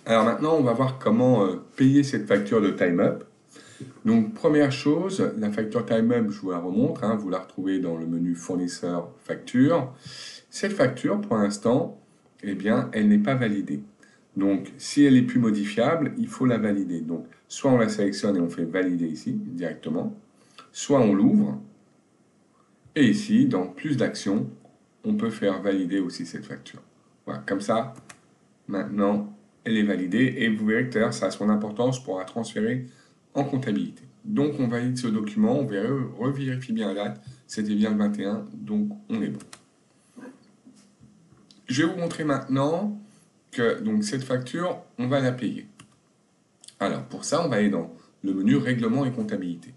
Alors maintenant, on va voir comment payer cette facture de TimeUp. Donc première chose, la facture TimeUp, je vous la remontre, hein, vous la retrouvez dans le menu fournisseur facture. Cette facture, pour l'instant, eh bien, elle n'est pas validée. Donc si elle est plus modifiable, il faut la valider. Donc soit on la sélectionne et on fait valider ici directement, soit on l'ouvre. Et ici, dans plus d'actions, on peut faire valider aussi cette facture. Voilà, comme ça, maintenant, elle est validée et vous verrez que tout à l'heure, ça a son importance pour la transférer en comptabilité. Donc, on valide ce document, on revérifie bien la date, c'était bien le 21, donc on est bon. Je vais vous montrer maintenant que donc, cette facture, on va la payer. Alors, pour ça, on va aller dans le menu Règlement et comptabilité.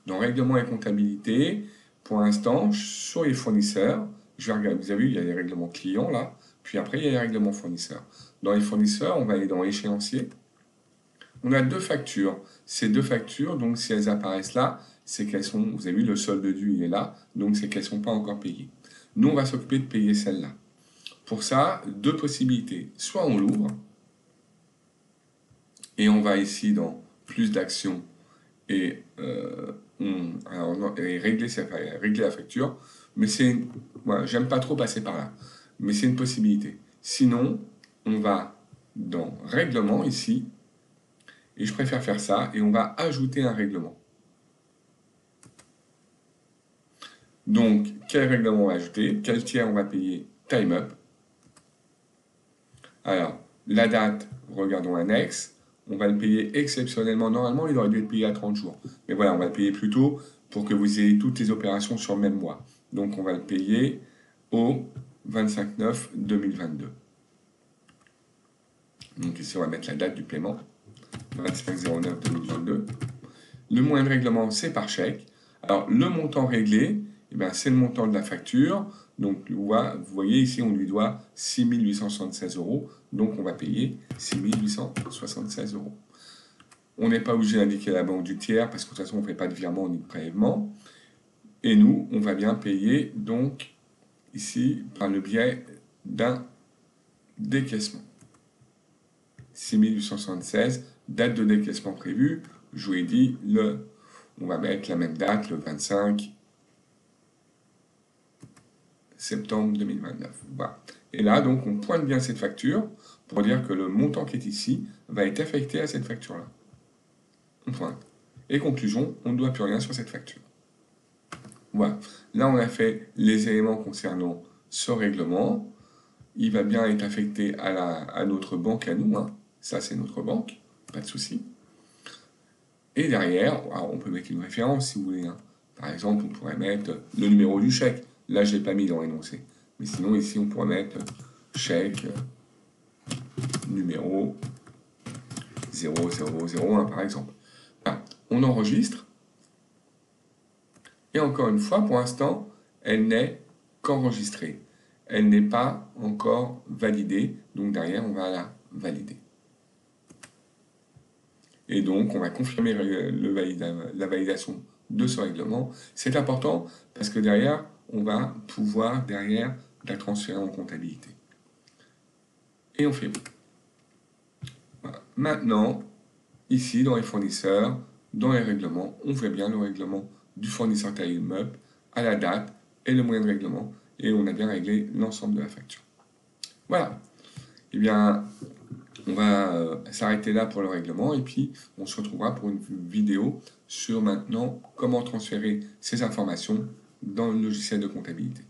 Dans Règlement et comptabilité, pour l'instant, sur les fournisseurs, je vais regarder, vous avez vu, il y a les règlements clients là, puis après, il y a les règlements fournisseurs. Dans les fournisseurs, on va aller dans échéancier. On a deux factures. Ces deux factures, donc si elles apparaissent là, c'est qu'elles sont, vous avez vu, le solde dû, il est là, donc c'est qu'elles ne sont pas encore payées. Nous, on va s'occuper de payer celle-là. Pour ça, deux possibilités. Soit on l'ouvre, et on va ici dans plus d'actions, et régler la facture, mais c'est, voilà, j'aime pas trop passer par là, mais c'est une possibilité. Sinon, on va dans règlement ici, et je préfère faire ça, et on va ajouter un règlement. Donc, quel règlement on va ajouter? Quel tiers on va payer? TimeUp. Alors, la date, regardons l'annexe. On va le payer exceptionnellement. Normalement, il aurait dû être payé à 30 jours. Mais voilà, on va le payer plus tôt pour que vous ayez toutes les opérations sur le même mois. Donc, on va le payer au 25/9/2022. Donc ici, on va mettre la date du paiement. 25/09/2022. Le moyen de règlement, c'est par chèque. Alors, le montant réglé, eh bien, c'est le montant de la facture. Donc, vous voyez ici, on lui doit 6 876 €. Donc, on va payer 6 876 €. On n'est pas obligé d'indiquer la banque du tiers parce que de toute façon, on ne fait pas de virement ni de prélèvement. Et nous, on va bien payer, donc, ici, par le biais d'un décaissement. 6 876, date de décaissement prévue. Je vous ai dit, on va mettre la même date, le 25 septembre 2029. Voilà. Et là, donc, on pointe bien cette facture pour dire que le montant qui est ici va être affecté à cette facture-là. On pointe. Et conclusion, on ne doit plus rien sur cette facture. Voilà. Là, on a fait les éléments concernant ce règlement. Il va bien être affecté à notre banque, à nous. Hein. Ça, c'est notre banque. Pas de souci. Et derrière, alors on peut mettre une référence si vous voulez. Hein. Par exemple, on pourrait mettre le numéro du chèque. Là, je ne l'ai pas mis dans l'énoncé. Mais sinon, ici, on pourrait mettre chèque numéro 0001, par exemple. Voilà. On enregistre. Et encore une fois, pour l'instant, elle n'est qu'enregistrée. Elle n'est pas encore validée. Donc derrière, on va la valider. Et donc, on va confirmer la validation de ce règlement. C'est important parce que derrière, on va pouvoir la transférer en comptabilité. Et on fait bon. Voilà. Maintenant, ici, dans les fournisseurs, dans les règlements, on voit bien le règlement du fournisseur TimeUp à la date et le moyen de règlement. Et on a bien réglé l'ensemble de la facture. Voilà. Eh bien, on va s'arrêter là pour le règlement et puis on se retrouvera pour une vidéo sur maintenant comment transférer ces informations dans le logiciel de comptabilité.